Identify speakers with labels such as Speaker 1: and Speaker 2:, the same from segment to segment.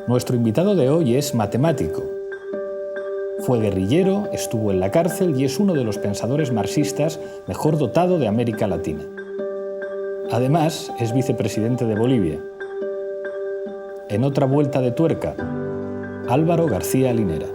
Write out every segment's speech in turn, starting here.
Speaker 1: Nuestro invitado de hoy es matemático. Fue guerrillero, estuvo en la cárcel y es uno de los pensadores marxistas mejor dotado de América Latina. Además, es vicepresidente de Bolivia. En otra vuelta de tuerca, Álvaro García Linera.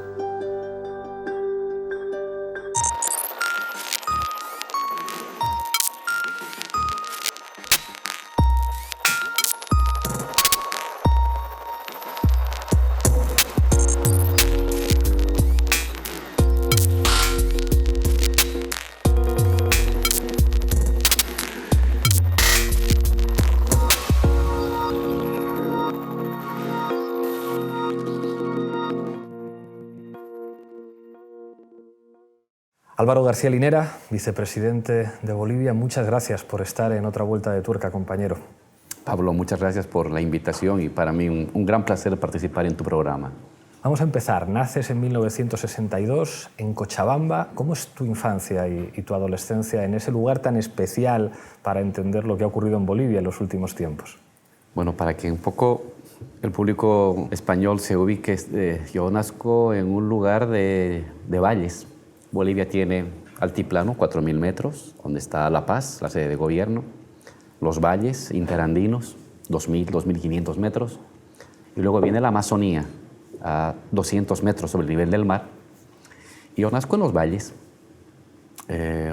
Speaker 1: Álvaro García Linera, vicepresidente de Bolivia, muchas gracias por estar en otra vuelta de tuerca, compañero.
Speaker 2: Pablo, muchas gracias por la invitación y para mí un gran placer participar en tu programa.
Speaker 1: Vamos a empezar. Naces en 1962 en Cochabamba. ¿Cómo es tu infancia y tu adolescencia en ese lugar tan especial para entender lo que ha ocurrido en Bolivia en los últimos tiempos?
Speaker 2: Bueno, para que un poco el público español se ubique, yo nazco en un lugar de valles. Bolivia tiene altiplano, 4.000 metros, donde está La Paz, la sede de gobierno, los valles interandinos, 2.000, 2.500 metros, y luego viene la Amazonía, a 200 metros sobre el nivel del mar. Y yo nazco en los valles,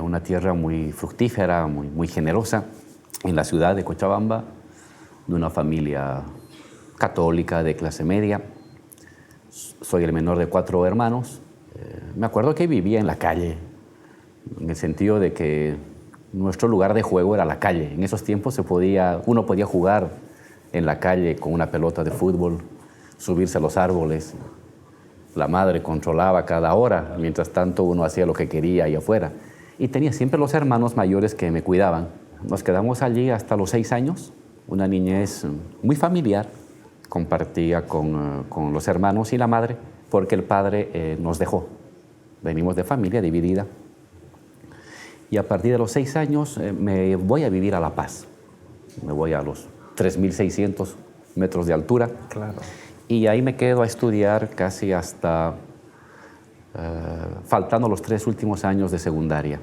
Speaker 2: una tierra muy fructífera, muy generosa, en la ciudad de Cochabamba, de una familia católica de clase media. Soy el menor de 4 hermanos. Me acuerdo que vivía en la calle, en el sentido de que nuestro lugar de juego era la calle. En esos tiempos uno podía jugar en la calle con una pelota de fútbol, subirse a los árboles. La madre controlaba cada hora, mientras tanto uno hacía lo que quería ahí afuera. Y tenía siempre los hermanos mayores que me cuidaban. Nos quedamos allí hasta los 6 años, una niñez muy familiar. Compartía con los hermanos y la madre, porque el padre nos dejó. Venimos de familia dividida. Y a partir de los 6 años me voy a vivir a La Paz. Me voy a los 3.600 metros de altura.
Speaker 1: Claro.
Speaker 2: Y ahí me quedo a estudiar casi hasta faltando los 3 últimos años de secundaria.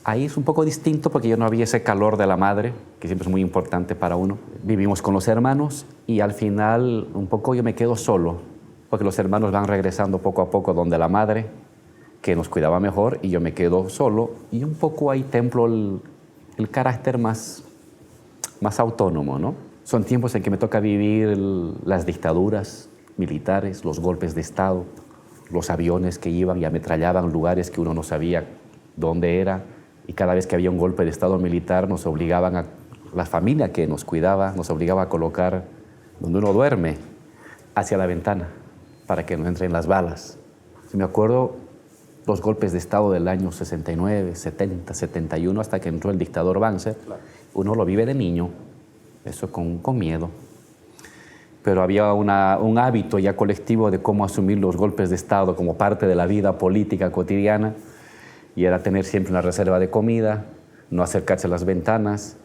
Speaker 2: Ahí es un poco distinto porque yo no había ese calor de la madre, que siempre es muy importante para uno. Vivimos con los hermanos y al final un poco yo me quedo solo, porque los hermanos van regresando poco a poco donde la madre, que nos cuidaba mejor, y yo me quedo solo. Y un poco ahí templo el carácter más autónomo, ¿no? Son tiempos en que me toca vivir las dictaduras militares, los golpes de Estado, los aviones que iban y ametrallaban lugares que uno no sabía dónde era. Y cada vez que había un golpe de Estado militar nos obligaban la familia que nos cuidaba, nos obligaba a colocar donde uno duerme, hacia la ventana, para que no entren las balas. Si me acuerdo los golpes de Estado del año 69, 70, 71, hasta que entró el dictador Banzer. Claro. Uno lo vive de niño, eso con miedo. Pero había un hábito ya colectivo de cómo asumir los golpes de Estado como parte de la vida política cotidiana, y era tener siempre una reserva de comida, no acercarse a las ventanas,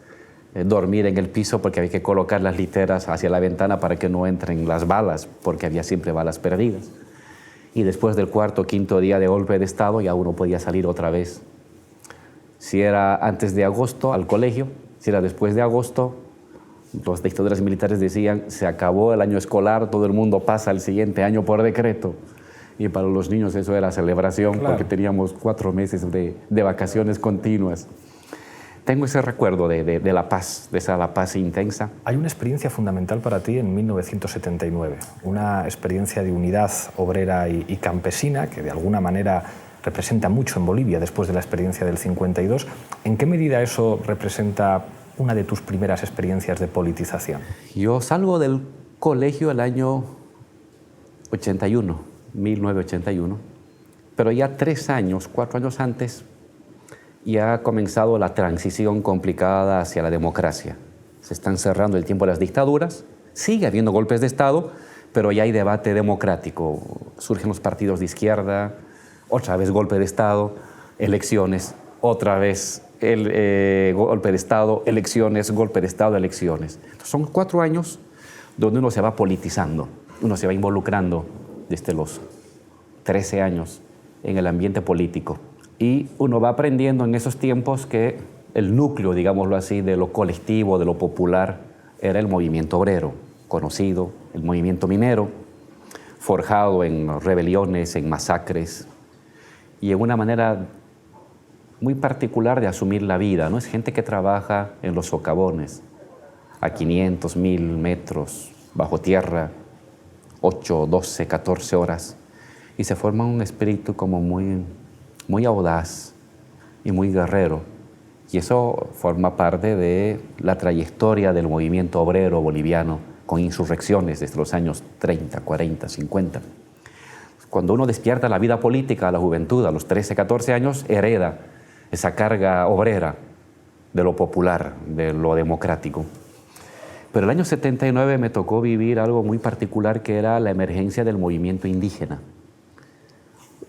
Speaker 2: dormir en el piso porque había que colocar las literas hacia la ventana para que no entren las balas, porque había siempre balas perdidas. Y después del 4º o 5º día de golpe de Estado ya uno podía salir otra vez. Si era antes de agosto, al colegio; si era después de agosto, los dictadores militares decían: se acabó el año escolar, todo el mundo pasa al siguiente año por decreto. Y para los niños eso era celebración, claro, porque teníamos 4 meses de vacaciones continuas. Tengo ese recuerdo de La Paz, de esa La Paz intensa.
Speaker 1: Hay una experiencia fundamental para ti en 1979, una experiencia de unidad obrera y campesina que de alguna manera representa mucho en Bolivia después de la experiencia del 52. ¿En qué medida eso representa una de tus primeras experiencias de politización?
Speaker 2: Yo salgo del colegio el año 81. 1981, pero ya 4 años antes ya ha comenzado la transición complicada hacia la democracia. Se están cerrando el tiempo de las dictaduras, sigue habiendo golpes de Estado, pero ya hay debate democrático. Surgen los partidos de izquierda, otra vez golpe de Estado, elecciones, otra vez golpe de Estado, elecciones, golpe de Estado, elecciones. Son 4 años donde uno se va politizando. uno se va involucrando desde los 13 años en el ambiente político. Y uno va aprendiendo en esos tiempos que el núcleo, digámoslo así, de lo colectivo, de lo popular, era el movimiento obrero, conocido, el movimiento minero, forjado en rebeliones, en masacres, y en una manera muy particular de asumir la vida, ¿no? Es gente que trabaja en los socavones, a 500, 1000 metros, bajo tierra, 8, 12, 14 horas, y se forma un espíritu como muy audaz y muy guerrero. Y eso forma parte de la trayectoria del movimiento obrero boliviano, con insurrecciones desde los años 30, 40, 50. Cuando uno despierta a la vida política, a la juventud, a los 13, 14 años, hereda esa carga obrera de lo popular, de lo democrático. Pero el año 79 me tocó vivir algo muy particular, que era la emergencia del movimiento indígena.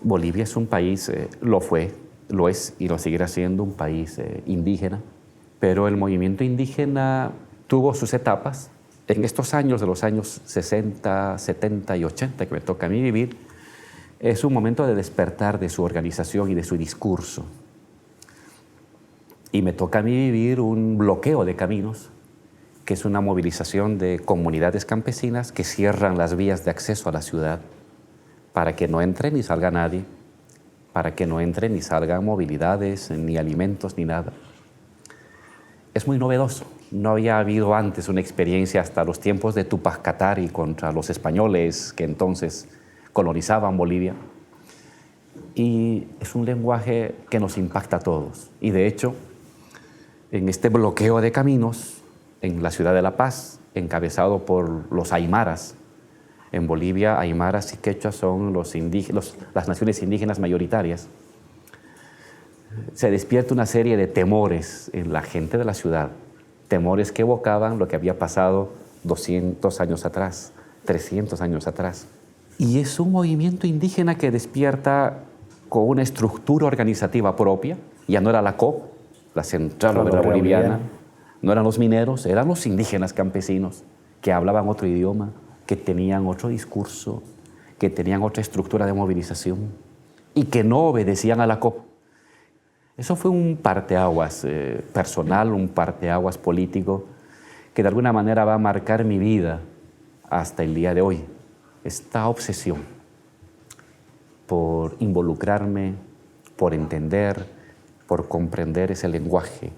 Speaker 2: Bolivia es un país, lo fue, lo es y lo seguirá siendo un país indígena, pero el movimiento indígena tuvo sus etapas. En estos años, de los años 60, 70 y 80 que me toca a mí vivir, es un momento de despertar de su organización y de su discurso. Y me toca a mí vivir un bloqueo de caminos, que es una movilización de comunidades campesinas que cierran las vías de acceso a la ciudad para que no entre ni salga nadie, para que no entren ni salgan movilidades, ni alimentos, ni nada. Es muy novedoso. No había habido antes una experiencia hasta los tiempos de Túpac Katari contra los españoles que entonces colonizaban Bolivia. Y es un lenguaje que nos impacta a todos. Y de hecho, en este bloqueo de caminos, en la ciudad de La Paz, encabezado por los aymaras, en Bolivia, aymaras y quechuas son las naciones indígenas mayoritarias. Se despierta una serie de temores en la gente de la ciudad, temores que evocaban lo que había pasado 200 años atrás, 300 años atrás. Y es un movimiento indígena que despierta con una estructura organizativa propia. Ya no era la COP, la Central Obrera Boliviana, no eran los mineros, eran los indígenas campesinos que hablaban otro idioma, que tenían otro discurso, que tenían otra estructura de movilización y que no obedecían a la COP. Eso fue un parteaguas personal, un parteaguas político que de alguna manera va a marcar mi vida hasta el día de hoy. Esta obsesión por involucrarme, por entender, por comprender ese lenguaje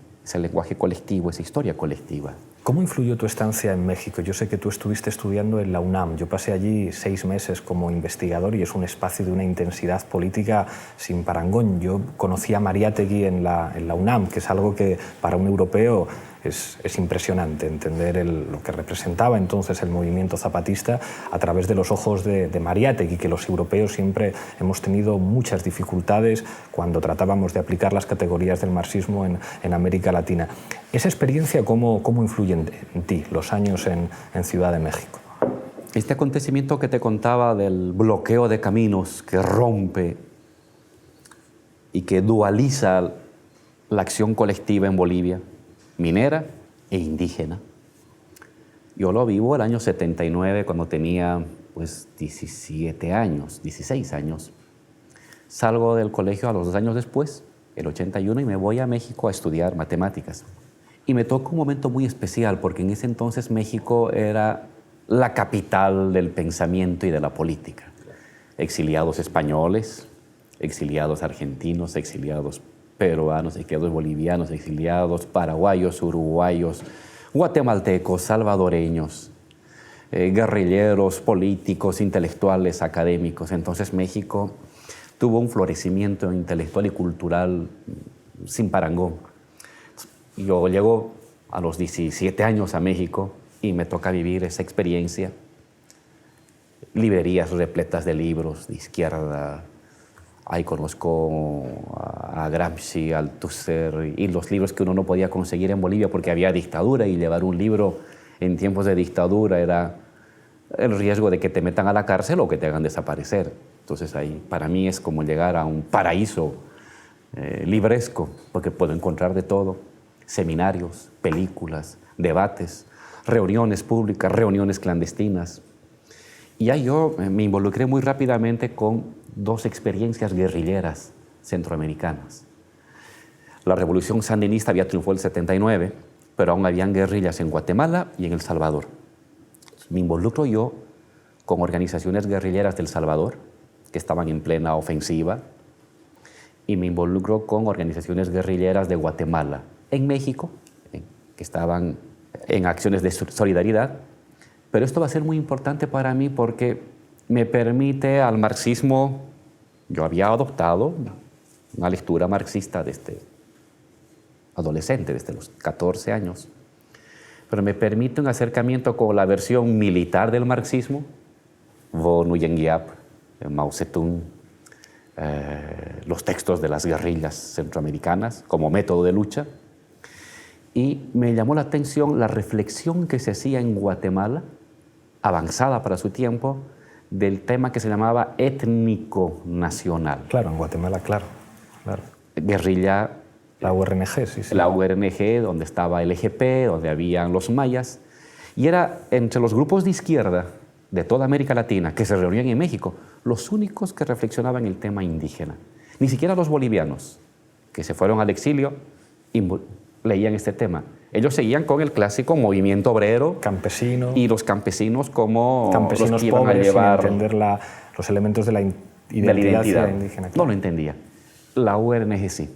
Speaker 2: colectivo, esa historia colectiva.
Speaker 1: ¿Cómo influyó tu estancia en México? Yo sé que tú estuviste estudiando en la UNAM. Yo pasé allí 6 meses como investigador y es un espacio de una intensidad política sin parangón. Yo conocí a Mariátegui en la UNAM, que es algo que para un europeo es impresionante, entender lo que representaba entonces el movimiento zapatista a través de los ojos de Mariátegui, que los europeos siempre hemos tenido muchas dificultades cuando tratábamos de aplicar las categorías del marxismo en América Latina. ¿Esa experiencia cómo influye en ti, los años en Ciudad de México?
Speaker 2: Este acontecimiento que te contaba del bloqueo de caminos que rompe y que dualiza la acción colectiva en Bolivia, minera e indígena. Yo lo vivo el año 79, cuando tenía 17 años, 16 años. Salgo del colegio a los 2 años después, el 81, y me voy a México a estudiar matemáticas. Y me toca un momento muy especial, porque en ese entonces México era la capital del pensamiento y de la política. Exiliados españoles, exiliados argentinos, exiliados peruanos, exiliados bolivianos, exiliados paraguayos, uruguayos, guatemaltecos, salvadoreños, guerrilleros, políticos, intelectuales, académicos. Entonces México tuvo un florecimiento intelectual y cultural sin parangón. Yo llego a los 17 años a México y me toca vivir esa experiencia. Librerías repletas de libros de izquierda. Ahí conozco a Gramsci, Althusser, y los libros que uno no podía conseguir en Bolivia porque había dictadura, y llevar un libro en tiempos de dictadura era el riesgo de que te metan a la cárcel o que te hagan desaparecer. Entonces ahí para mí es como llegar a un paraíso libresco, porque puedo encontrar de todo: seminarios, películas, debates, reuniones públicas, reuniones clandestinas. Y ya yo me involucré muy rápidamente con dos experiencias guerrilleras centroamericanas. La revolución sandinista había triunfado en el 79, pero aún habían guerrillas en Guatemala y en El Salvador. Me involucro yo con organizaciones guerrilleras del Salvador, que estaban en plena ofensiva, y me involucro con organizaciones guerrilleras de Guatemala, en México, que estaban en acciones de solidaridad. Pero esto va a ser muy importante para mí porque me permite al marxismo. Yo había adoptado una lectura marxista desde adolescente, desde los 14 años, pero me permite un acercamiento con la versión militar del marxismo, Vo Nguyen Giap, Mao Zedong, los textos de las guerrillas centroamericanas como método de lucha. Y me llamó la atención la reflexión que se hacía en Guatemala, avanzada para su tiempo, del tema que se llamaba étnico-nacional.
Speaker 1: Claro, en Guatemala, claro.
Speaker 2: Guerrilla.
Speaker 1: La URNG, sí.
Speaker 2: La URNG, donde estaba el EGP, donde habían los mayas. Y era entre los grupos de izquierda de toda América Latina que se reunían en México, los únicos que reflexionaban el tema indígena. Ni siquiera los bolivianos, que se fueron al exilio, leían este tema. Ellos seguían con el clásico movimiento obrero,
Speaker 1: campesino,
Speaker 2: y los campesinos como
Speaker 1: campesinos
Speaker 2: los que iban
Speaker 1: pobres,
Speaker 2: a llevar
Speaker 1: sin entender los elementos de la identidad indígena.
Speaker 2: No lo entendía. La URNG sí.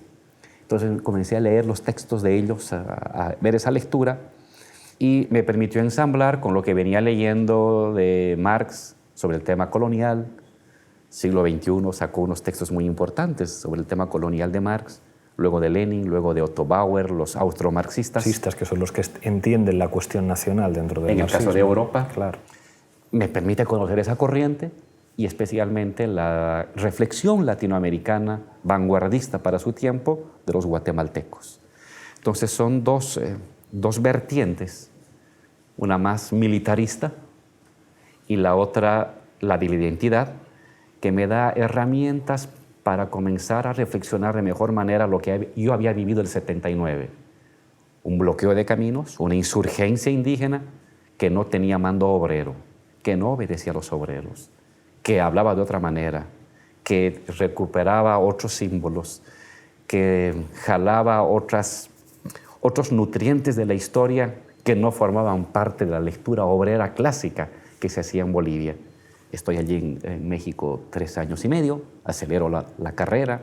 Speaker 2: Entonces comencé a leer los textos de ellos, a ver esa lectura, y me permitió ensamblar con lo que venía leyendo de Marx sobre el tema colonial. Siglo XXI sacó unos textos muy importantes sobre el tema colonial de Marx, luego de Lenin, luego de Otto Bauer, los austromarxistas.
Speaker 1: Que son los que entienden la cuestión nacional dentro del marxismo.
Speaker 2: En el caso de Europa,
Speaker 1: claro.
Speaker 2: Me permite conocer esa corriente y especialmente la reflexión latinoamericana vanguardista para su tiempo de los guatemaltecos. Entonces son dos vertientes, una más militarista y la otra la de la identidad, que me da herramientas para comenzar a reflexionar de mejor manera lo que yo había vivido el 79. Un bloqueo de caminos, una insurgencia indígena que no tenía mando obrero, que no obedecía a los obreros, que hablaba de otra manera, que recuperaba otros símbolos, que jalaba otros nutrientes de la historia que no formaban parte de la lectura obrera clásica que se hacía en Bolivia. Estoy allí en México 3 años y medio, acelero la carrera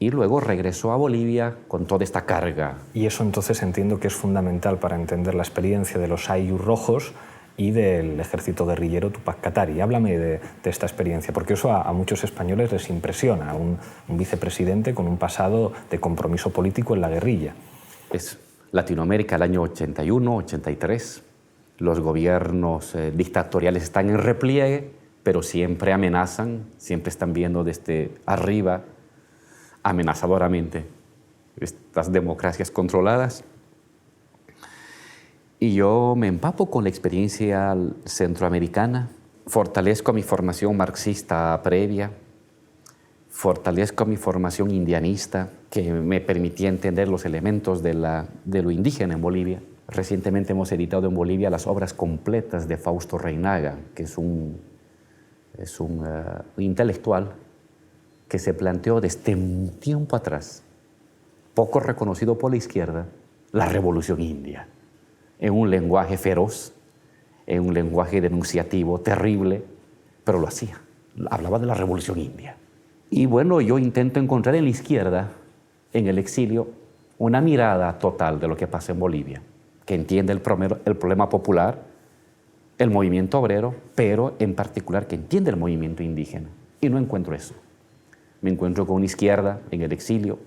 Speaker 2: y luego regreso a Bolivia con toda esta carga.
Speaker 1: Y eso entonces entiendo que es fundamental para entender la experiencia de los Ayllus rojos y del ejército guerrillero Tupac Katari. Háblame de esta experiencia, porque eso a muchos españoles les impresiona, un vicepresidente con un pasado de compromiso político en la guerrilla.
Speaker 2: Es Latinoamérica, el año 81, 83. Los gobiernos dictatoriales están en repliegue, pero siempre amenazan, siempre están viendo desde arriba, amenazadoramente, estas democracias controladas. Y yo me empapo con la experiencia centroamericana, fortalezco mi formación marxista previa, fortalezco mi formación indianista, que me permitía entender los elementos de lo indígena en Bolivia. Recientemente hemos editado en Bolivia las obras completas de Fausto Reynaga, que es un intelectual que se planteó desde un tiempo atrás, poco reconocido por la izquierda, la revolución india, en un lenguaje feroz, en un lenguaje denunciativo terrible, pero lo hacía, hablaba de la revolución india. Y bueno, yo intento encontrar en la izquierda, en el exilio, una mirada total de lo que pasa en Bolivia, que entiende el problema popular, el movimiento obrero, pero en particular que entiende el movimiento indígena. Y no encuentro eso. Me encuentro con una izquierda en el exilio,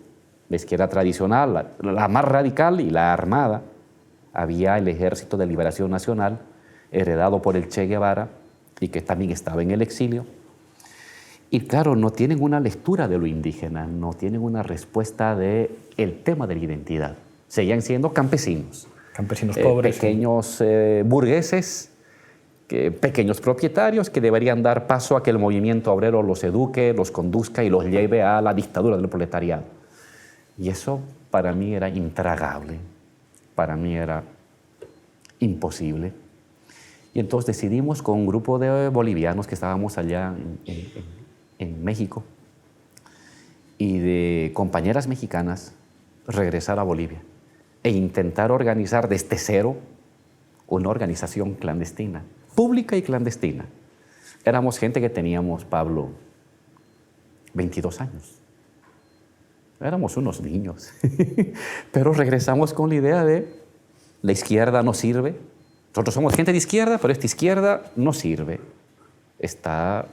Speaker 2: la izquierda tradicional, la más radical y la armada. Había el Ejército de Liberación Nacional, heredado por el Che Guevara, y que también estaba en el exilio. Y claro, no tienen una lectura de lo indígena, no tienen una respuesta del tema de la identidad. Seguían siendo campesinos.
Speaker 1: Campesinos pobres.
Speaker 2: Pequeños burgueses, pequeños propietarios que deberían dar paso a que el movimiento obrero los eduque, los conduzca y los lleve a la dictadura del proletariado. Y eso para mí era intragable, para mí era imposible. Y entonces decidimos con un grupo de bolivianos que estábamos allá en México y de compañeras mexicanas regresar a Bolivia e intentar organizar desde cero una organización clandestina, pública y clandestina. Éramos gente que teníamos, Pablo, 22 años. Éramos unos niños. Pero regresamos con la idea de la izquierda no sirve. Nosotros somos gente de izquierda, pero esta izquierda no sirve. Está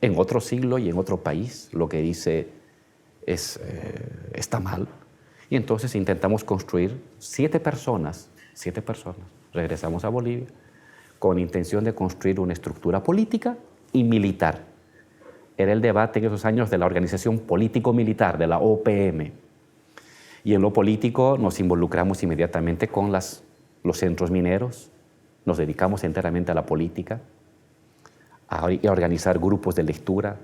Speaker 2: en otro siglo y en otro país. Lo que dice está mal. Y entonces intentamos construir 7 personas. Regresamos a Bolivia con intención de construir una estructura política y militar. Era el debate en esos años de la organización político-militar, de la OPM. Y en lo político nos involucramos inmediatamente con los centros mineros, nos dedicamos enteramente a la política, a organizar grupos de lectura,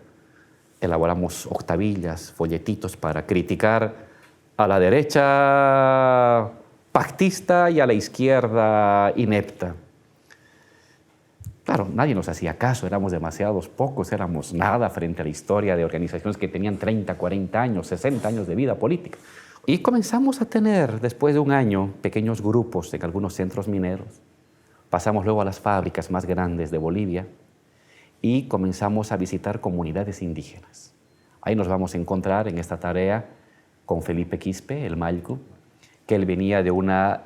Speaker 2: elaboramos octavillas, folletitos para criticar a la derecha pactista y a la izquierda inepta. Claro, nadie nos hacía caso, éramos demasiados pocos, éramos nada frente a la historia de organizaciones que tenían 30, 40 años, 60 años de vida política. Y comenzamos a tener, después de un año, pequeños grupos en algunos centros mineros. Pasamos luego a las fábricas más grandes de Bolivia y comenzamos a visitar comunidades indígenas. Ahí nos vamos a encontrar en esta tarea con Felipe Quispe, el Maycu, que él venía de una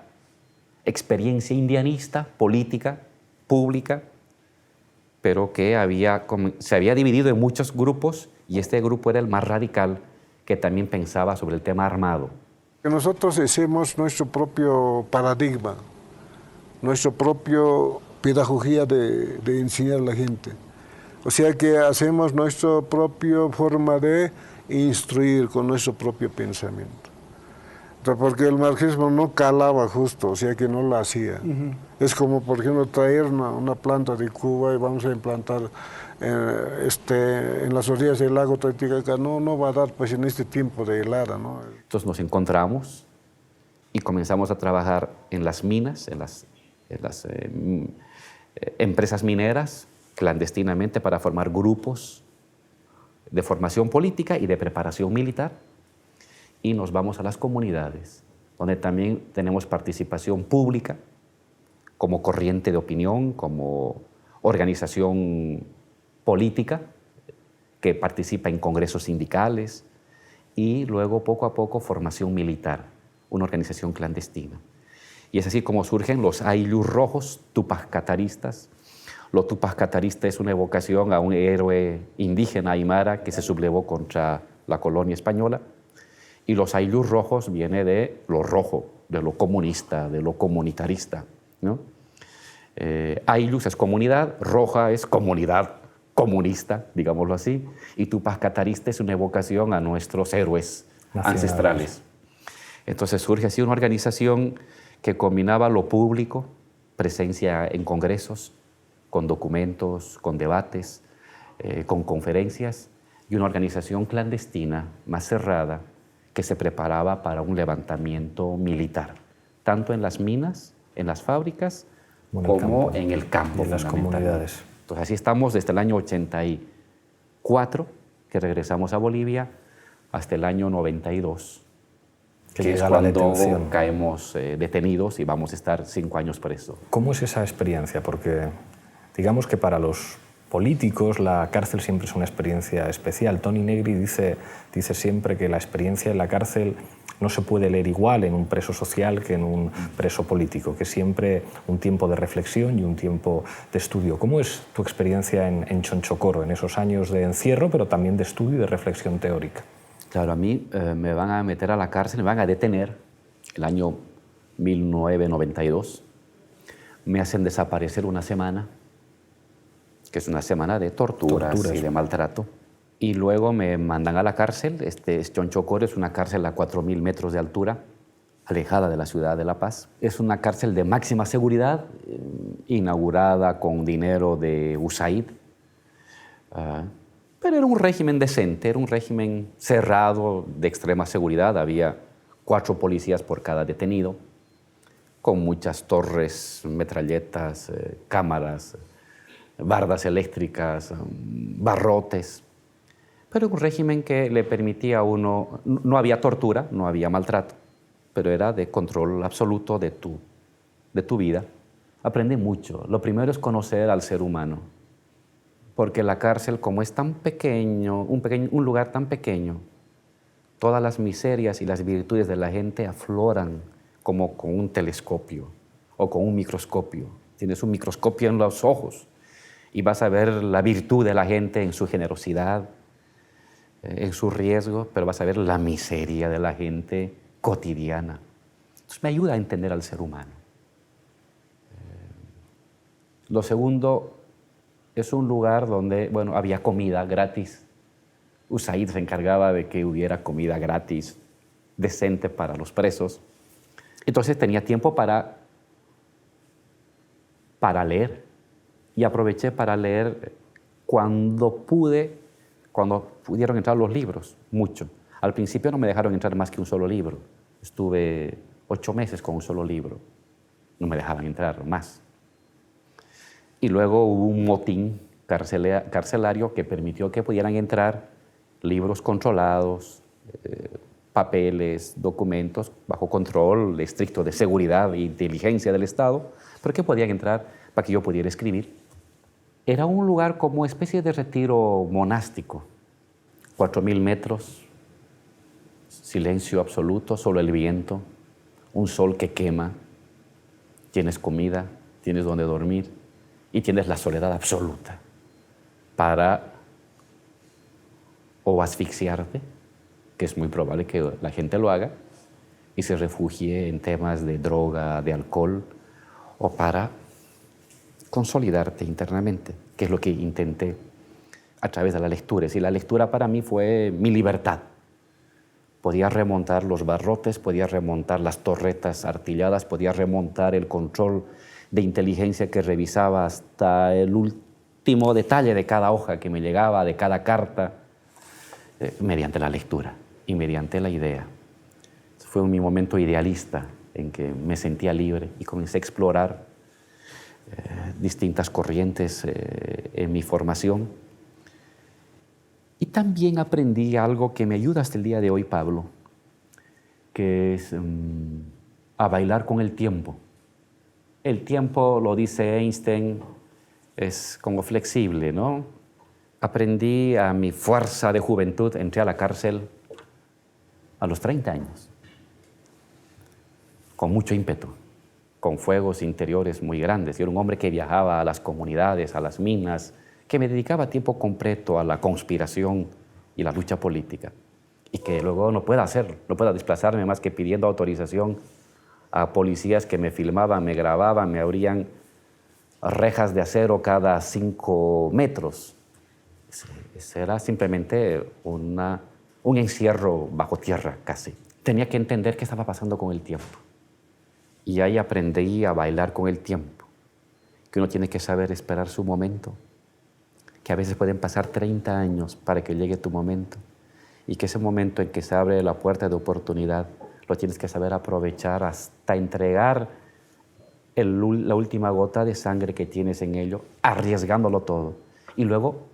Speaker 2: experiencia indianista, política, pública, pero que se había dividido en muchos grupos y este grupo era el más radical, que también pensaba sobre el tema armado.
Speaker 3: Nosotros hacemos nuestro propio paradigma, nuestra propia pedagogía de enseñar a la gente. O sea que hacemos nuestra propia forma de instruir con nuestro propio pensamiento. Porque el marxismo no calaba justo, o sea que no lo hacía. Es como, por ejemplo, traer una planta de Cuba y vamos a implantar en las orillas del lago Titicaca. No va a dar pues en este tiempo de helada, ¿no?
Speaker 2: Entonces nos encontramos y comenzamos a trabajar en las minas, en las empresas mineras, clandestinamente para formar grupos de formación política y de preparación militar. Y nos vamos a las comunidades, donde también tenemos participación pública, como corriente de opinión, como organización política que participa en congresos sindicales y luego poco a poco formación militar, una organización clandestina. Y es así como surgen los Ayllus rojos tupacataristas. Los tupacataristas es una evocación a un héroe indígena aymara que se sublevó contra la colonia española. Y los Ayllus rojos viene de lo rojo, de lo comunista, de lo comunitarista, ¿no? Ayllus es comunidad, roja es comunidad comunista, digámoslo así, y Tupac Catarista es una evocación a nuestros héroes ancestrales. Entonces surge así una organización que combinaba lo público, presencia en congresos, con documentos, con debates, con conferencias, y una organización clandestina, más cerrada, que se preparaba para un levantamiento militar, tanto en las minas, en las fábricas, como en el campo.
Speaker 1: En las comunidades.
Speaker 2: Entonces así estamos desde el año 84, que regresamos a Bolivia, hasta el año 92, que es cuando caemos detenidos y vamos a estar 5 años presos.
Speaker 1: ¿Cómo es esa experiencia? Porque digamos que para los políticos la cárcel siempre es una experiencia especial. Toni Negri dice siempre que la experiencia en la cárcel no se puede leer igual en un preso social que en un preso político, que siempre un tiempo de reflexión y un tiempo de estudio. ¿Cómo es tu experiencia en Chonchocoro, en esos años de encierro, pero también de estudio y de reflexión teórica?
Speaker 2: Claro, a mí me van a meter a la cárcel, me van a detener el año 1992, me hacen desaparecer una semana, que es una semana de torturas y de maltrato. Y luego me mandan a la cárcel. Chonchocoro es una cárcel a 4.000 metros de altura, alejada de la ciudad de La Paz. Es una cárcel de máxima seguridad, inaugurada con dinero de USAID. Pero era un régimen decente, era un régimen cerrado, de extrema seguridad. Había 4 policías por cada detenido. con muchas torres, metralletas, cámaras, bardas eléctricas, barrotes. Pero un régimen que le permitía a uno, no había tortura, no había maltrato, pero era de control absoluto de tu vida. Aprendí mucho. Lo primero es conocer al ser humano, porque la cárcel, como es tan pequeño, un lugar tan pequeño, todas las miserias y las virtudes de la gente afloran como con un telescopio o con un microscopio. Tienes un microscopio en los ojos y vas a ver la virtud de la gente en su generosidad, en su riesgo, pero vas a ver la miseria de la gente cotidiana. Entonces me ayuda a entender al ser humano. Lo segundo, es un lugar donde, bueno, había comida gratis. USAID se encargaba de que hubiera comida gratis, decente para los presos. Entonces tenía tiempo para leer. Y aproveché para leer cuando pudieron entrar los libros, mucho. Al principio no me dejaron entrar más que un solo libro. Estuve 8 meses con un solo libro. No me dejaban entrar más. Y luego hubo un motín carcelario que permitió que pudieran entrar libros controlados, papeles, documentos bajo control estricto de seguridad e inteligencia del Estado, pero que podían entrar para que yo pudiera escribir. Era un lugar como especie de retiro monástico, 4.000 metros, silencio absoluto, solo el viento, un sol que quema, tienes comida, tienes donde dormir y tienes la soledad absoluta para o asfixiarte, que es muy probable que la gente lo haga, y se refugie en temas de droga, de alcohol, o para consolidarte internamente, que es lo que intenté a través de la lectura. Y la lectura para mí fue mi libertad. Podía remontar los barrotes, podía remontar las torretas artilladas, podía remontar el control de inteligencia que revisaba hasta el último detalle de cada hoja que me llegaba, de cada carta, mediante la lectura y mediante la idea. Fue mi momento idealista en que me sentía libre y comencé a explorar distintas corrientes en mi formación. Y también aprendí algo que me ayuda hasta el día de hoy, Pablo, que es a bailar con el tiempo. El tiempo, lo dice Einstein, es como flexible, ¿no? Aprendí a mi fuerza de juventud, entré a la cárcel a los 30 años, con mucho ímpetu, con fuegos interiores muy grandes. Yo era un hombre que viajaba a las comunidades, a las minas, que me dedicaba tiempo completo a la conspiración y la lucha política, y que luego no pueda hacerlo, no pueda desplazarme más que pidiendo autorización a policías que me filmaban, me grababan, me abrían rejas de acero cada 5 metros. Ese era simplemente un encierro bajo tierra casi. Tenía que entender qué estaba pasando con el tiempo. Y ahí aprendí a bailar con el tiempo, que uno tiene que saber esperar su momento, que a veces pueden pasar 30 años para que llegue tu momento, y que ese momento en que se abre la puerta de oportunidad lo tienes que saber aprovechar hasta entregar la última gota de sangre que tienes en ello, arriesgándolo todo, y luego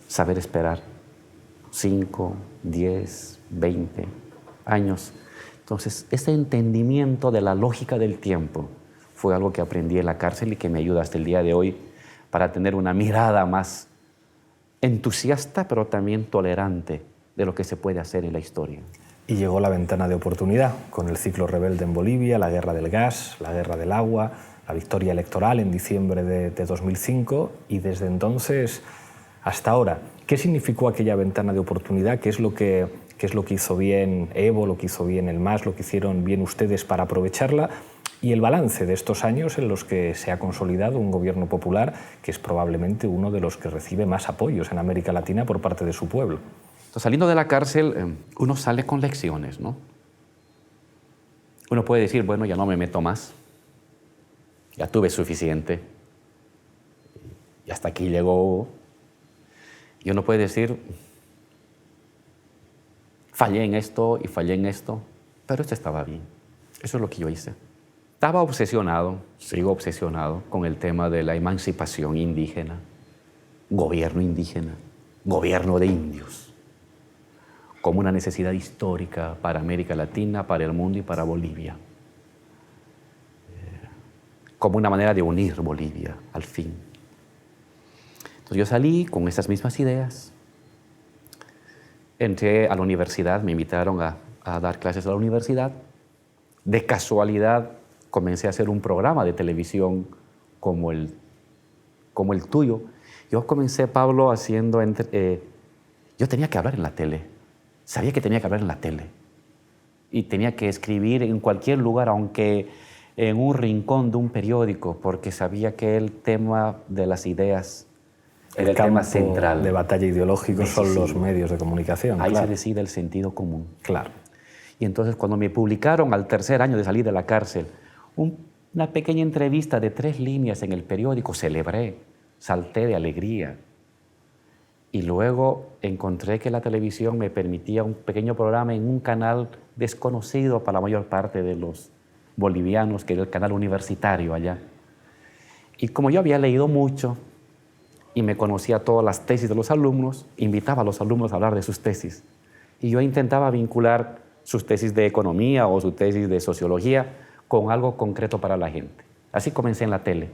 Speaker 2: saber esperar 5, 10, 20 años. Entonces, ese entendimiento de la lógica del tiempo fue algo que aprendí en la cárcel y que me ayuda hasta el día de hoy para tener una mirada más entusiasta, pero también tolerante de lo que se puede hacer en la historia.
Speaker 1: Y llegó la ventana de oportunidad, con el ciclo rebelde en Bolivia, la guerra del gas, la guerra del agua, la victoria electoral en diciembre de 2005, y desde entonces hasta ahora. ¿Qué significó aquella ventana de oportunidad? ¿Qué es lo que hizo bien Evo, lo que hizo bien el MAS, lo que hicieron bien ustedes para aprovecharla? Y el balance de estos años en los que se ha consolidado un gobierno popular que es probablemente uno de los que recibe más apoyos en América Latina por parte de su pueblo.
Speaker 2: Entonces, saliendo de la cárcel, uno sale con lecciones, ¿no? Uno puede decir, bueno, ya no me meto más, ya tuve suficiente, y hasta aquí llegó. Y uno puede decir, fallé en esto y fallé en esto, pero esto estaba bien. Eso es lo que yo hice. Estaba obsesionado, sigo obsesionado con el tema de la emancipación indígena, gobierno de indios, como una necesidad histórica para América Latina, para el mundo y para Bolivia. Como una manera de unir Bolivia, al fin. Entonces yo salí con esas mismas ideas. Entré a la universidad, me invitaron a dar clases a la universidad. De casualidad comencé a hacer un programa de televisión como el tuyo. Yo comencé, Pablo, haciendo... yo tenía que hablar en la tele. Sabía que tenía que hablar en la tele. Y tenía que escribir en cualquier lugar, aunque en un rincón de un periódico, porque sabía que el tema de las ideas era el tema central.
Speaker 1: De batalla ideológico son los medios de comunicación.
Speaker 2: Ahí
Speaker 1: claro.
Speaker 2: se decide el sentido común.
Speaker 1: Claro.
Speaker 2: Y entonces cuando me publicaron al tercer año de salir de la cárcel, una pequeña entrevista de 3 líneas en el periódico, celebré, salté de alegría. Y luego encontré que la televisión me permitía un pequeño programa en un canal desconocido para la mayor parte de los bolivianos, que era el canal universitario allá. Y como yo había leído mucho y me conocía todas las tesis de los alumnos, invitaba a los alumnos a hablar de sus tesis. Y yo intentaba vincular sus tesis de economía o su tesis de sociología con algo concreto para la gente. Así comencé en la tele.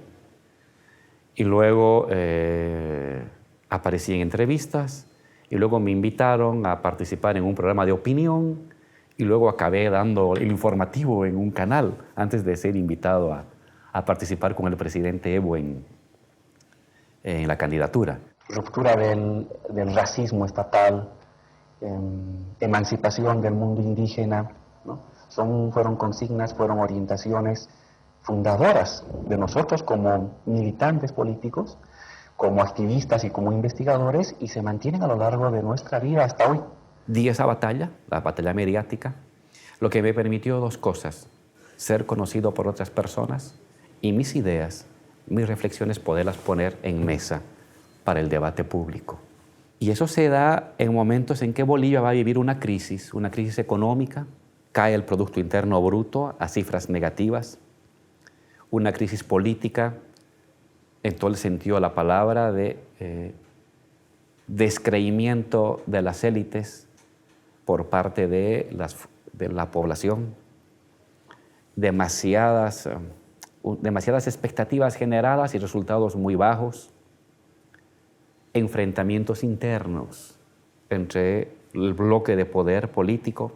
Speaker 2: Y luego aparecí en entrevistas y luego me invitaron a participar en un programa de opinión y luego acabé dando el informativo en un canal antes de ser invitado a participar con el presidente Evo en la candidatura.
Speaker 4: Ruptura del racismo estatal, emancipación del mundo indígena, ¿no? Fueron consignas, fueron orientaciones fundadoras de nosotros como militantes políticos, como activistas y como investigadores, y se mantienen a lo largo de nuestra vida hasta hoy.
Speaker 2: Di esa batalla, la batalla mediática, lo que me permitió 2 cosas: ser conocido por otras personas y mis ideas, mis reflexiones, poderlas poner en mesa para el debate público. Y eso se da en momentos en que Bolivia va a vivir una crisis económica, cae el Producto Interno Bruto a cifras negativas, una crisis política en todo el sentido de la palabra, de descreimiento de las élites por parte de la población, demasiadas expectativas generadas y resultados muy bajos, enfrentamientos internos entre el bloque de poder político,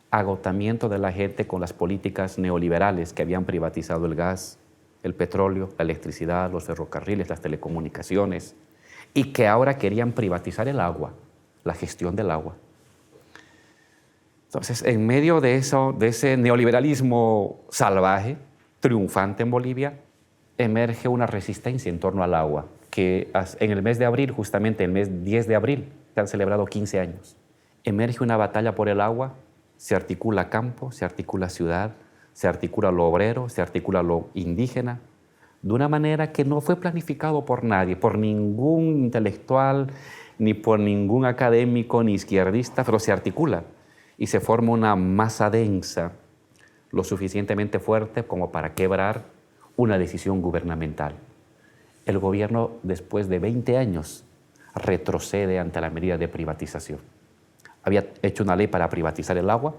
Speaker 2: agotamiento de la gente con las políticas neoliberales que habían privatizado el gas, el petróleo, la electricidad, los ferrocarriles, las telecomunicaciones, y que ahora querían privatizar el agua, la gestión del agua. Entonces, en medio de ese neoliberalismo salvaje, triunfante en Bolivia, emerge una resistencia en torno al agua, que en el mes de abril, justamente el mes 10 de abril, se han celebrado 15 años. Emerge una batalla por el agua, se articula campo, se articula ciudad, se articula lo obrero, se articula lo indígena, de una manera que no fue planificado por nadie, por ningún intelectual, ni por ningún académico, ni izquierdista, pero se articula y se forma una masa densa, lo suficientemente fuerte como para quebrar una decisión gubernamental. El gobierno, después de 20 años, retrocede ante la medida de privatización. Había hecho una ley para privatizar el agua,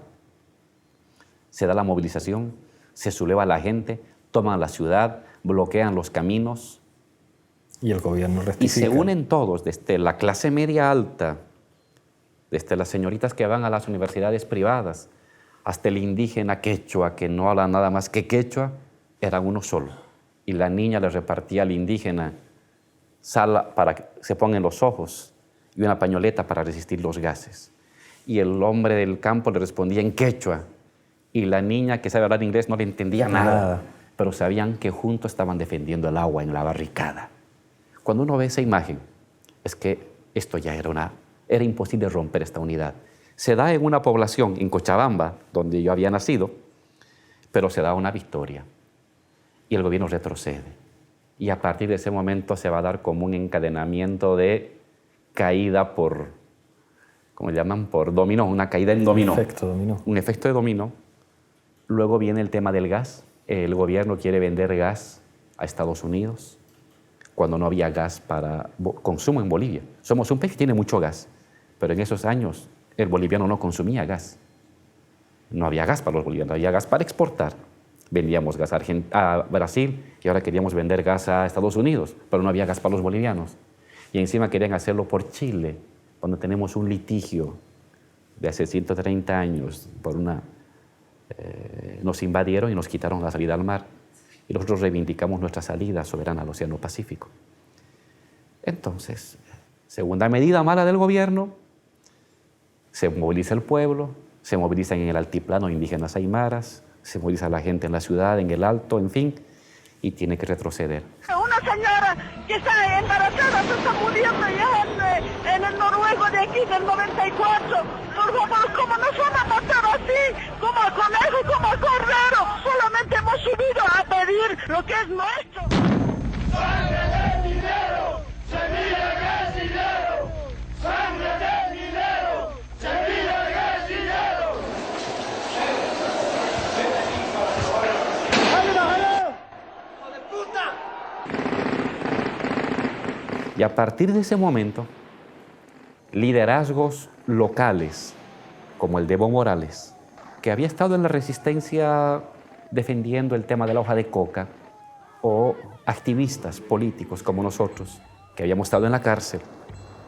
Speaker 2: se da la movilización, se subleva a la gente, toman la ciudad, bloquean los caminos.
Speaker 1: Y el gobierno rectifica.
Speaker 2: Y se unen todos, desde la clase media alta, desde las señoritas que van a las universidades privadas, hasta el indígena quechua, que no habla nada más que quechua, era uno solo. Y la niña le repartía al indígena sal para que se ponga en los ojos y una pañoleta para resistir los gases. Y el hombre del campo le respondía en quechua. Y la niña que sabe hablar inglés no le entendía nada, pero sabían que juntos estaban defendiendo el agua en la barricada. Cuando uno ve esa imagen, es que esto ya era imposible romper esta unidad. Se da en una población, en Cochabamba, donde yo había nacido, pero se da una victoria y el gobierno retrocede. Y a partir de ese momento se va a dar como un encadenamiento de caída por, ¿cómo llaman? Por dominó, una caída en dominó.
Speaker 1: Un efecto dominó.
Speaker 2: Un efecto de dominó Luego viene el tema del gas. El gobierno quiere vender gas a Estados Unidos cuando no había gas para consumo en Bolivia. Somos un país que tiene mucho gas, pero en esos años el boliviano no consumía gas. No había gas para los bolivianos, había gas para exportar. Vendíamos gas a Brasil y ahora queríamos vender gas a Estados Unidos, pero no había gas para los bolivianos. Y encima querían hacerlo por Chile, cuando tenemos un litigio de hace 130 años por nos invadieron y nos quitaron la salida al mar. Y nosotros reivindicamos nuestra salida soberana al Océano Pacífico. Entonces, segunda medida mala del gobierno, se moviliza el pueblo, se movilizan en el altiplano indígenas aymaras, se moviliza la gente en la ciudad, en el alto, en fin, y tiene que retroceder.
Speaker 5: Una señora que está embarazada se está muriendo ya en el noruego de aquí del 94. Por favor, ¿cómo nos van a matar así? Como a conejo, como a cordero. Solamente hemos subido a pedir lo que es nuestro.
Speaker 6: ¡Sangre del dinero! ¡Semilla del dinero! ¡Sangre del dinero! ¡Semilla del dinero! ¡Hijo de puta!
Speaker 2: Y a partir de ese momento, liderazgos locales, como el de Evo Morales, que había estado en la resistencia defendiendo el tema de la hoja de coca, o activistas políticos como nosotros, que habíamos estado en la cárcel,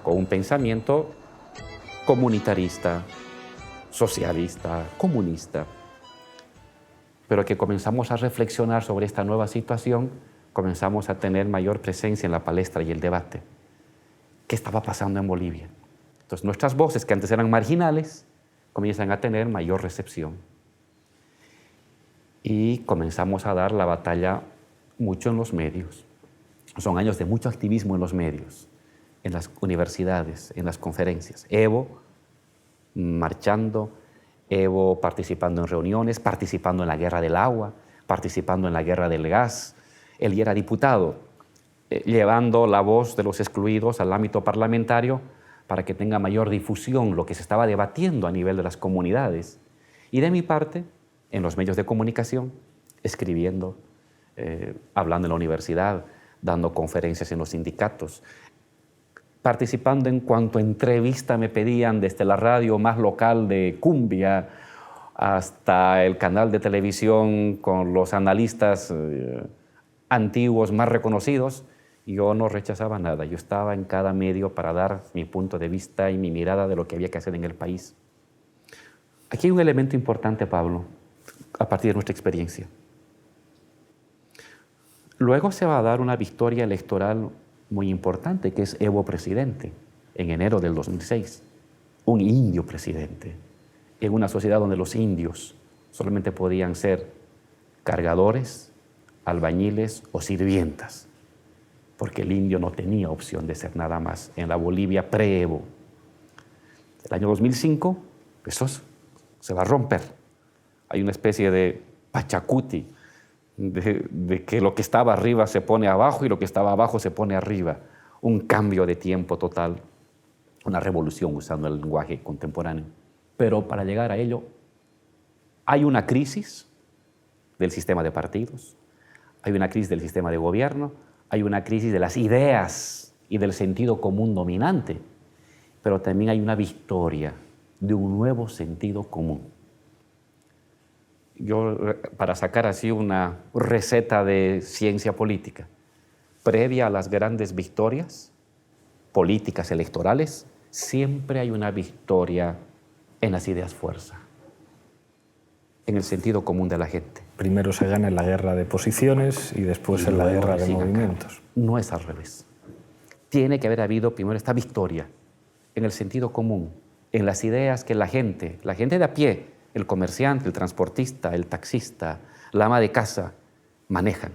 Speaker 2: con un pensamiento comunitarista, socialista, comunista, pero que comenzamos a reflexionar sobre esta nueva situación, comenzamos a tener mayor presencia en la palestra y el debate. ¿Qué estaba pasando en Bolivia? Entonces nuestras voces, que antes eran marginales, comienzan a tener mayor recepción. Y comenzamos a dar la batalla mucho en los medios. Son años de mucho activismo en los medios, en las universidades, en las conferencias. Evo marchando, Evo participando en reuniones, participando en la guerra del agua, participando en la guerra del gas. Él ya era diputado, llevando la voz de los excluidos al ámbito parlamentario para que tenga mayor difusión lo que se estaba debatiendo a nivel de las comunidades. Y de mi parte, en los medios de comunicación, escribiendo, hablando en la universidad, dando conferencias en los sindicatos, participando en cuanto entrevista me pedían, desde la radio más local de Cumbia hasta el canal de televisión con los analistas antiguos más reconocidos. Yo no rechazaba nada, yo estaba en cada medio para dar mi punto de vista y mi mirada de lo que había que hacer en el país. Aquí hay un elemento importante, Pablo, a partir de nuestra experiencia. Luego se va a dar una victoria electoral muy importante, que es Evo presidente, en enero del 2006. Un indio presidente, en una sociedad donde los indios solamente podían ser cargadores, albañiles o sirvientas, porque el indio no tenía opción de ser nada más en la Bolivia pre-Evo. El año 2005, eso se va a romper. Hay una especie de pachacuti, de que lo que estaba arriba se pone abajo y lo que estaba abajo se pone arriba. Un cambio de tiempo total, una revolución usando el lenguaje contemporáneo. Pero para llegar a ello, hay una crisis del sistema de partidos, hay una crisis del sistema de gobierno, hay una crisis de las ideas y del sentido común dominante, pero también hay una victoria de un nuevo sentido común. Yo, para sacar así una receta de ciencia política, previa a las grandes victorias políticas electorales, siempre hay una victoria en las ideas fuerza, en el sentido común de la gente.
Speaker 1: Primero se gana en la guerra de posiciones y después en la guerra de movimientos.
Speaker 2: No es al revés. Tiene que haber habido primero esta victoria en el sentido común, en las ideas que la gente de a pie, el comerciante, el transportista, el taxista, la ama de casa, manejan.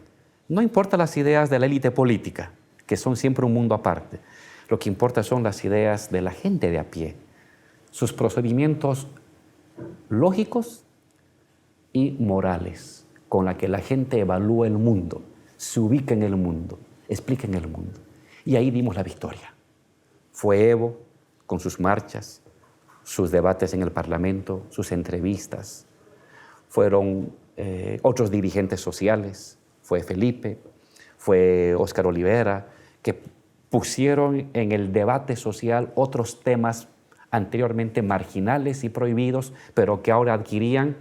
Speaker 2: No importa las ideas de la élite política, que son siempre un mundo aparte. Lo que importa son las ideas de la gente de a pie, sus procedimientos lógicos y morales, con la que la gente evalúa el mundo, se ubica en el mundo, explica en el mundo. Y ahí dimos la victoria. Fue Evo, con sus marchas, sus debates en el Parlamento, sus entrevistas. fueron otros dirigentes sociales, fue Felipe, fue Óscar Olivera, que pusieron en el debate social otros temas anteriormente marginales y prohibidos, pero que ahora adquirían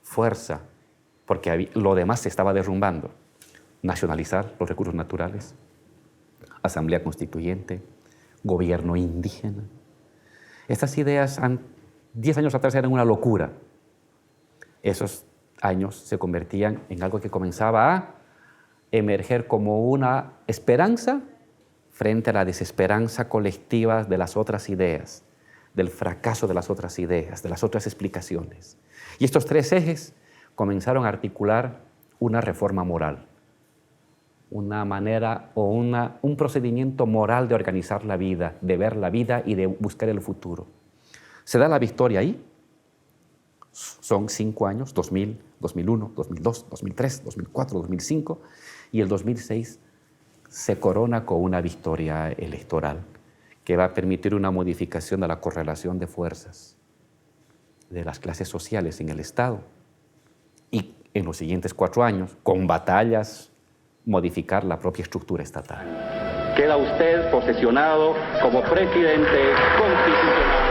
Speaker 2: fuerza, porque lo demás se estaba derrumbando. Nacionalizar los recursos naturales, asamblea constituyente, gobierno indígena. Estas ideas 10 años atrás eran una locura. Esos años se convertían en algo que comenzaba a emerger como una esperanza frente a la desesperanza colectiva de las otras ideas, del fracaso de las otras ideas, de las otras explicaciones. Y estos tres ejes comenzaron a articular una reforma moral, una manera o un procedimiento moral de organizar la vida, de ver la vida y de buscar el futuro. Se da la victoria ahí. Son 5 años, 2000, 2001, 2002, 2003, 2004, 2005, y el 2006 se corona con una victoria electoral que va a permitir una modificación de la correlación de fuerzas de las clases sociales en el Estado. Y en los siguientes 4 años, con batallas, modificar la propia estructura estatal.
Speaker 7: Queda usted posesionado como presidente constitucional.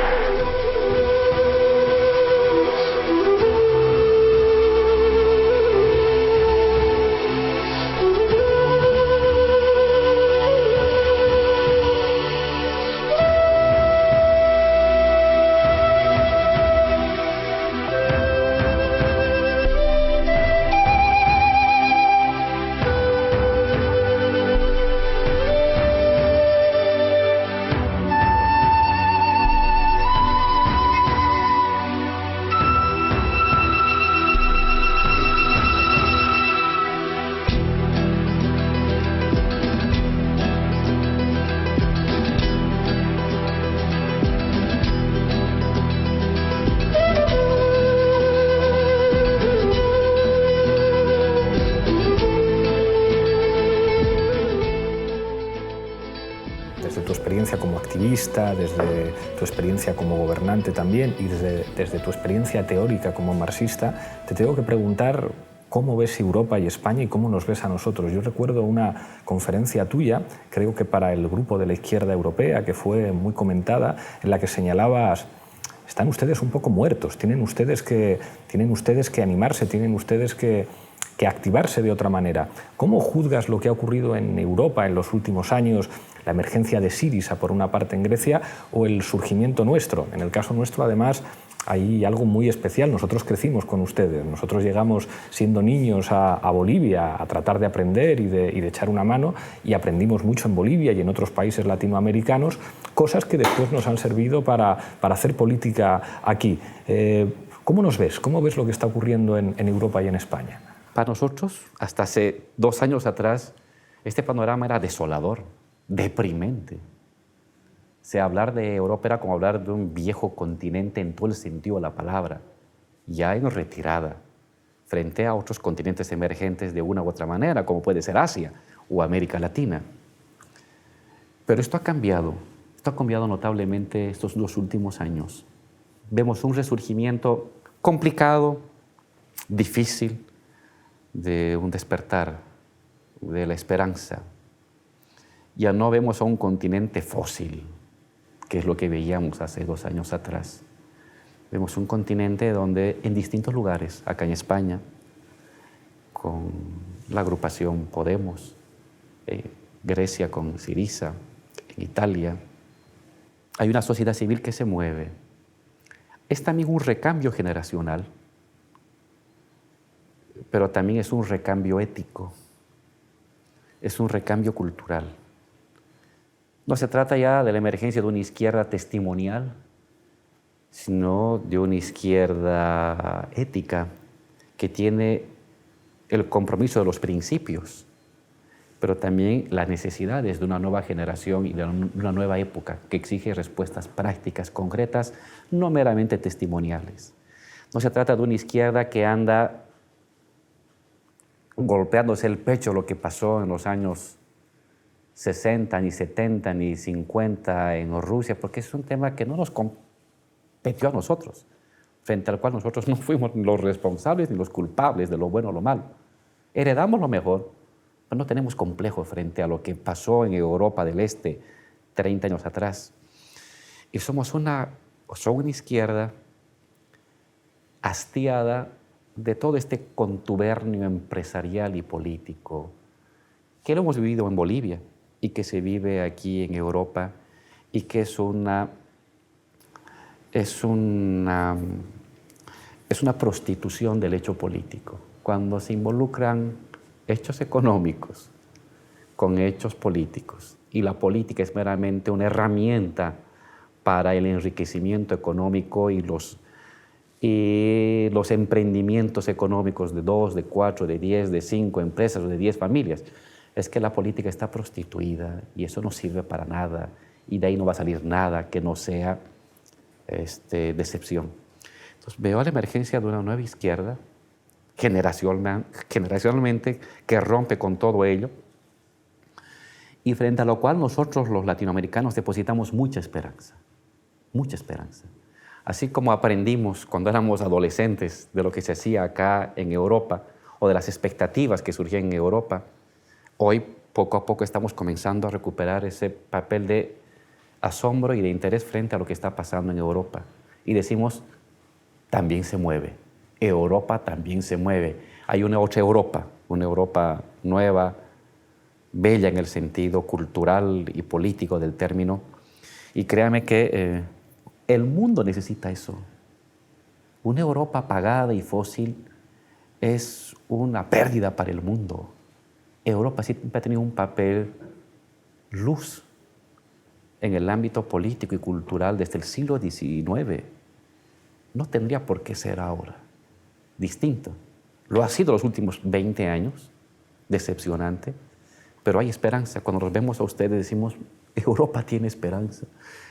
Speaker 1: Como activista, desde tu experiencia como gobernante también y desde tu experiencia teórica como marxista, te tengo que preguntar cómo ves Europa y España y cómo nos ves a nosotros. Yo recuerdo una conferencia tuya, creo que para el grupo de la izquierda europea, que fue muy comentada, en la que señalabas: están ustedes un poco muertos, tienen ustedes que animarse, tienen ustedes que activarse de otra manera. ¿Cómo juzgas lo que ha ocurrido en Europa en los últimos años, la emergencia de Syriza por una parte en Grecia o el surgimiento nuestro? En el caso nuestro, además, hay algo muy especial. Nosotros crecimos con ustedes, nosotros llegamos siendo niños a Bolivia a tratar de aprender y de echar una mano, y aprendimos mucho en Bolivia y en otros países latinoamericanos, cosas que después nos han servido para hacer política aquí. ¿Cómo nos ves? ¿Cómo ves lo que está ocurriendo en Europa y en España?
Speaker 2: Para nosotros, hasta hace 2 años atrás, este panorama era desolador, deprimente. Hablar de Europa era como hablar de un viejo continente en todo el sentido de la palabra, ya en retirada, frente a otros continentes emergentes de una u otra manera, como puede ser Asia o América Latina. Pero esto ha cambiado notablemente estos 2 últimos años. Vemos un resurgimiento complicado, difícil, de un despertar, de la esperanza. Ya no vemos a un continente fósil, que es lo que veíamos hace 2 años atrás. Vemos un continente donde en distintos lugares, acá en España, con la agrupación Podemos, Grecia con Syriza, en Italia, hay una sociedad civil que se mueve. Es también un recambio generacional, pero también es un recambio ético, es un recambio cultural. No se trata ya de la emergencia de una izquierda testimonial, sino de una izquierda ética que tiene el compromiso de los principios, pero también las necesidades de una nueva generación y de una nueva época que exige respuestas prácticas, concretas, no meramente testimoniales. No se trata de una izquierda que anda golpeándose el pecho lo que pasó en los años 60, ni 70, ni 50 en Rusia, porque es un tema que no nos competió a nosotros. frente al cual nosotros no fuimos los responsables ni los culpables de lo bueno o lo malo. Heredamos lo mejor, pero no tenemos complejo frente a lo que pasó en Europa del Este 30 años atrás. Y somos una izquierda hastiada de todo este contubernio empresarial y político que lo hemos vivido en Bolivia y que se vive aquí en Europa y que es una prostitución del hecho político. Cuando se involucran hechos económicos con hechos políticos y la política es meramente una herramienta para el enriquecimiento económico y los emprendimientos económicos de 2, de 4, de 10, de 5 empresas o de 10 familias, es que la política está prostituida y eso no sirve para nada y de ahí no va a salir nada que no sea decepción. Entonces veo la emergencia de una nueva izquierda generacionalmente que rompe con todo ello y frente a lo cual nosotros los latinoamericanos depositamos mucha esperanza, mucha esperanza. Así como aprendimos cuando éramos adolescentes de lo que se hacía acá en Europa o de las expectativas que surgían en Europa, hoy poco a poco estamos comenzando a recuperar ese papel de asombro y de interés frente a lo que está pasando en Europa. Y decimos, también se mueve, Europa también se mueve. Hay una otra Europa, una Europa nueva, bella en el sentido cultural y político del término. Y créame que el mundo necesita eso. Una Europa apagada y fósil es una pérdida para el mundo. Europa siempre ha tenido un papel luz en el ámbito político y cultural desde el siglo XIX. No tendría por qué ser ahora distinto. Lo ha sido los últimos 20 años, decepcionante, pero hay esperanza. Cuando nos vemos a ustedes decimos, Europa tiene esperanza.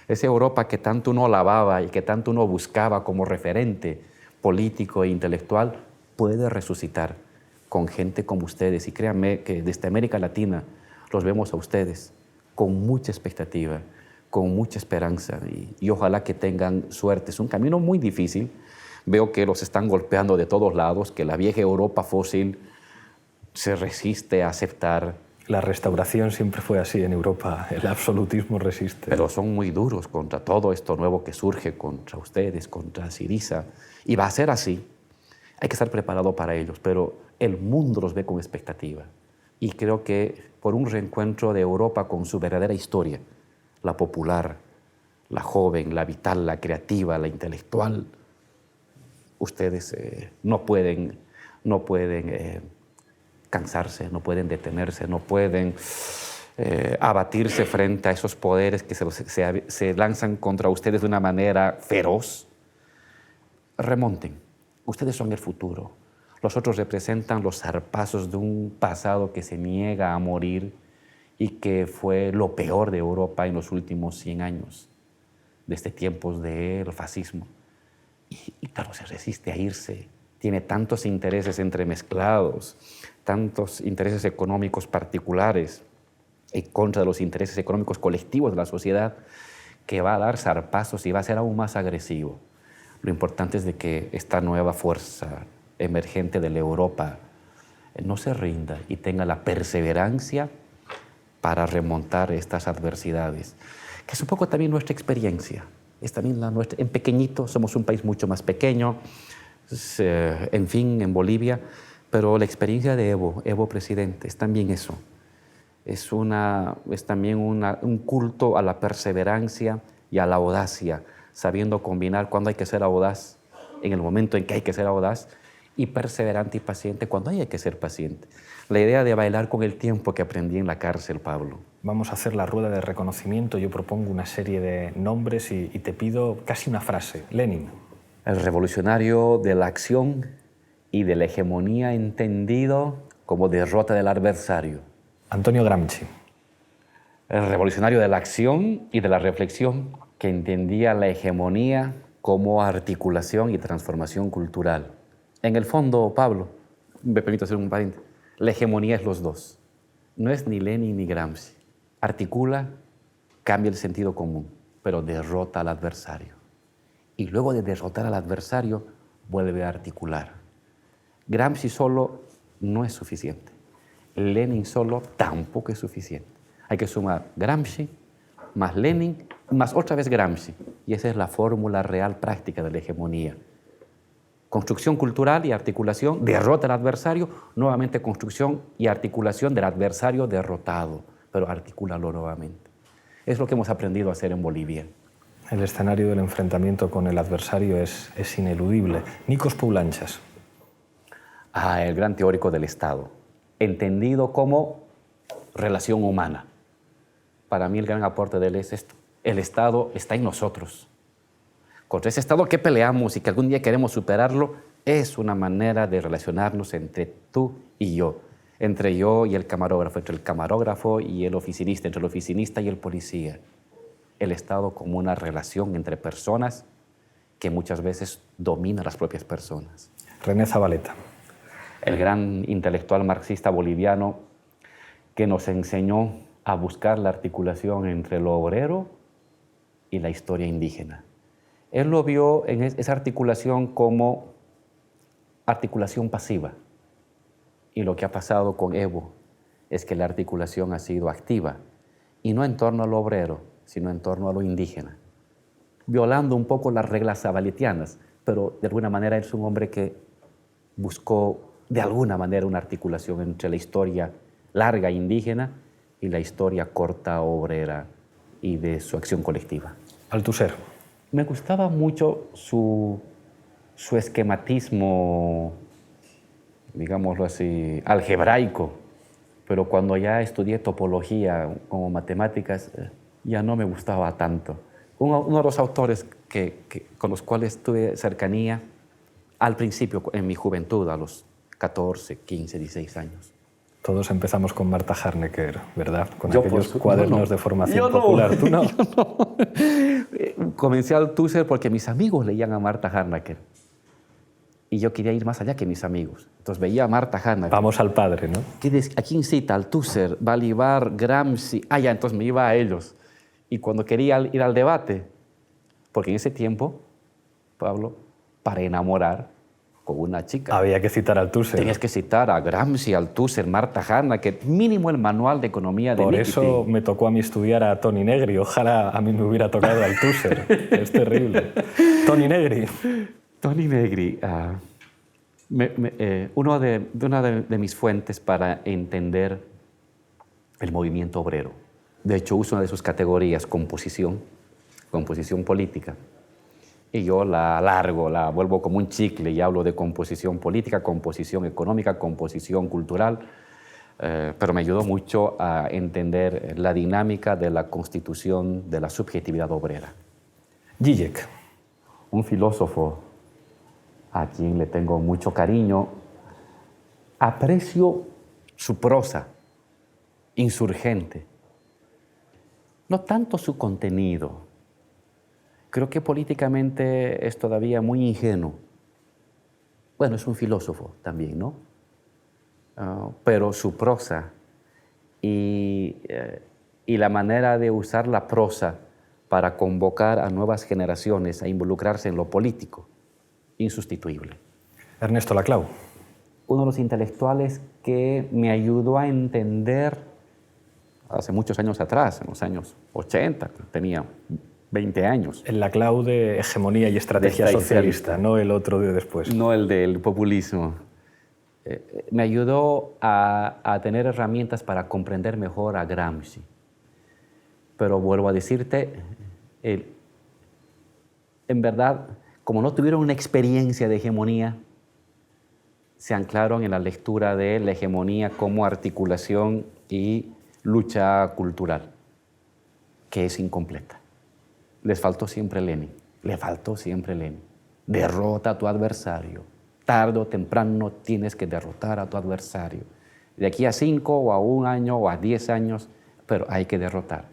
Speaker 2: Esa Europa que tanto uno alababa y que tanto uno buscaba como referente político e intelectual puede resucitar con gente como ustedes. Y créanme que desde América Latina los vemos a ustedes con mucha expectativa, con mucha esperanza y ojalá que tengan suerte. Es un camino muy difícil. Veo que los están golpeando de todos lados, que la vieja Europa fósil se resiste a aceptar.
Speaker 1: La restauración siempre fue así en Europa, el absolutismo resiste.
Speaker 2: Pero son muy duros contra todo esto nuevo que surge, contra ustedes, contra Syriza. Y va a ser así. Hay que estar preparado para ellos, pero el mundo los ve con expectativa. Y creo que por un reencuentro de Europa con su verdadera historia, la popular, la joven, la vital, la creativa, la intelectual, ustedes no pueden cansarse, no pueden detenerse, no pueden abatirse frente a esos poderes que se lanzan contra ustedes de una manera feroz. Remonten, ustedes son el futuro. Los otros representan los zarpazos de un pasado que se niega a morir y que fue lo peor de Europa en los últimos 100 años, desde tiempos del fascismo. Y claro, se resiste a irse. Tiene tantos intereses entremezclados, tantos intereses económicos particulares en contra de los intereses económicos colectivos de la sociedad, que va a dar zarpazos y va a ser aún más agresivo. Lo importante es de que esta nueva fuerza emergente de la Europa no se rinda y tenga la perseverancia para remontar estas adversidades, que es un poco también nuestra experiencia. Es también la nuestra. En pequeñito, somos un país mucho más pequeño, en fin, en Bolivia, pero la experiencia de Evo presidente, es también eso. Es también un culto a la perseverancia y a la audacia, sabiendo combinar cuando hay que ser audaz, en el momento en que hay que ser audaz, y perseverante y paciente cuando hay que ser paciente. La idea de bailar con el tiempo que aprendí en la cárcel, Pablo.
Speaker 1: Vamos a hacer la rueda de reconocimiento. Yo propongo una serie de nombres y te pido casi una frase. Lenin.
Speaker 2: El revolucionario de la acción y de la hegemonía entendido como derrota del adversario.
Speaker 1: Antonio Gramsci.
Speaker 2: El revolucionario de la acción y de la reflexión que entendía la hegemonía como articulación y transformación cultural. En el fondo, Pablo, me permito hacer un paréntesis, la hegemonía es los dos. No es ni Lenin ni Gramsci. Articula, cambia el sentido común, pero derrota al adversario. y luego de derrotar al adversario vuelve a articular. Gramsci solo no es suficiente. Lenin solo tampoco es suficiente. Hay que sumar Gramsci, más Lenin, más otra vez Gramsci. Y esa es la fórmula real práctica de la hegemonía. Construcción cultural y articulación, derrota al adversario, nuevamente construcción y articulación del adversario derrotado, pero articúlalo nuevamente. Es lo que hemos aprendido a hacer en Bolivia.
Speaker 1: El escenario del enfrentamiento con el adversario es ineludible. Nikos Poulantzas.
Speaker 2: El gran teórico del Estado, entendido como relación humana. Para mí el gran aporte de él es esto. El Estado está en nosotros. Contra ese Estado que peleamos y que algún día queremos superarlo, es una manera de relacionarnos entre tú y yo. Entre yo y el camarógrafo, entre el camarógrafo y el oficinista, entre el oficinista y el policía. El Estado como una relación entre personas que muchas veces domina a las propias personas.
Speaker 1: René Zabaleta.
Speaker 2: El gran intelectual marxista boliviano que nos enseñó a buscar la articulación entre lo obrero y la historia indígena. Él lo vio en esa articulación como articulación pasiva. Y lo que ha pasado con Evo es que la articulación ha sido activa, y no en torno a lo obrero, sino en torno a lo indígena, violando un poco las reglas zabaletianas, pero de alguna manera es un hombre que buscó de alguna manera una articulación entre la historia larga indígena y la historia corta obrera y de su acción colectiva.
Speaker 1: Althusser.
Speaker 2: Me gustaba mucho su esquematismo, digámoslo así, algebraico, pero cuando ya estudié topología como matemáticas, ya no me gustaba tanto. Uno de los autores con los cuales tuve cercanía al principio, en mi juventud, a los 14, 15, 16 años.
Speaker 1: Todos empezamos con Marta Harnecker, ¿verdad? Con
Speaker 2: Yo,
Speaker 1: aquellos cuadernos de formación popular. ¿Tú no?
Speaker 2: Yo no. Comencé Althusser porque mis amigos leían a Marta Harnecker. Y yo quería ir más allá que mis amigos. Entonces veía a Marta Harnecker.
Speaker 1: Vamos al padre, ¿no?
Speaker 2: ¿A quién cita? Althusser, Balibar, Gramsci. Ya, entonces me iba a ellos. Y cuando quería ir al debate, porque en ese tiempo, Pablo, para enamorar con una chica,
Speaker 1: había que citar a Althusser.
Speaker 2: tenías que citar a Gramsci, Althusser, Marta Harnecker, mínimo el manual de economía de
Speaker 1: Por
Speaker 2: Nikiti.
Speaker 1: eso me tocó a mí estudiar a Toni Negri. Ojalá a mí me hubiera tocado Althusser. Es terrible. Toni Negri.
Speaker 2: Toni Negri, una de mis fuentes para entender el movimiento obrero. De hecho, uso una de sus categorías, composición política. Y yo la alargo, la vuelvo como un chicle y hablo de composición política, composición económica, composición cultural, pero me ayudó mucho a entender la dinámica de la constitución de la subjetividad obrera.
Speaker 1: Zizek.
Speaker 2: Un filósofo a quien le tengo mucho cariño. Aprecio su prosa, insurgente. No tanto su contenido. Creo que políticamente es todavía muy ingenuo. Bueno, es un filósofo también, ¿no? Pero su prosa y la manera de usar la prosa para convocar a nuevas generaciones a involucrarse en lo político, insustituible.
Speaker 1: Ernesto Laclau.
Speaker 2: Uno de los intelectuales que me ayudó a entender hace muchos años atrás, en los años 80, tenía 20 años.
Speaker 1: El Laclau de hegemonía y estrategia socialista, no el otro de después.
Speaker 2: No el del populismo. Me ayudó a tener herramientas para comprender mejor a Gramsci. Pero vuelvo a decirte, en verdad, como no tuvieron una experiencia de hegemonía, se anclaron en la lectura de la hegemonía como articulación y lucha cultural, que es incompleta. Les faltó siempre Lenin, le faltó siempre Lenin. Derrota a tu adversario. Tarde o temprano tienes que derrotar a tu adversario. De aquí a 5 o a 1 año o a 10 años, pero hay que derrotar.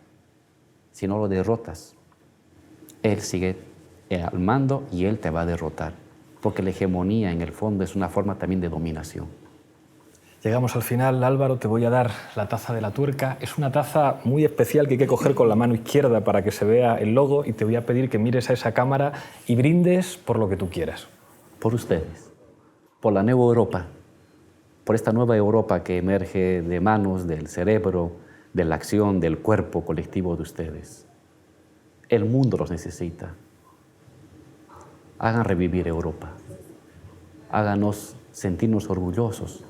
Speaker 2: Si no lo derrotas, él sigue al mando y él te va a derrotar. Porque la hegemonía en el fondo es una forma también de dominación.
Speaker 1: Llegamos al final. Álvaro, te voy a dar la taza de la tuerca. Es una taza muy especial que hay que coger con la mano izquierda para que se vea el logo, y te voy a pedir que mires a esa cámara y brindes por lo que tú quieras.
Speaker 2: Por ustedes, por la nueva Europa, por esta nueva Europa que emerge de manos, del cerebro, de la acción, del cuerpo colectivo de ustedes. El mundo los necesita. Hagan revivir Europa. Háganos sentirnos orgullosos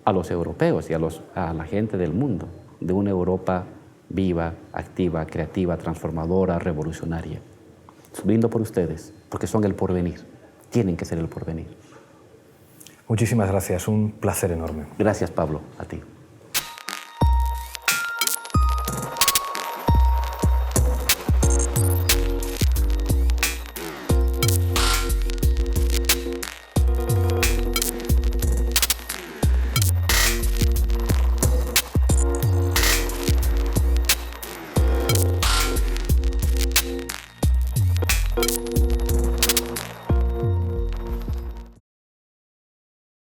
Speaker 2: a los europeos y a la gente del mundo de una Europa viva, activa, creativa, transformadora, revolucionaria. Brindo por ustedes, porque son el porvenir. Tienen que ser el porvenir.
Speaker 1: Muchísimas gracias, un placer enorme.
Speaker 2: Gracias, Pablo, a ti.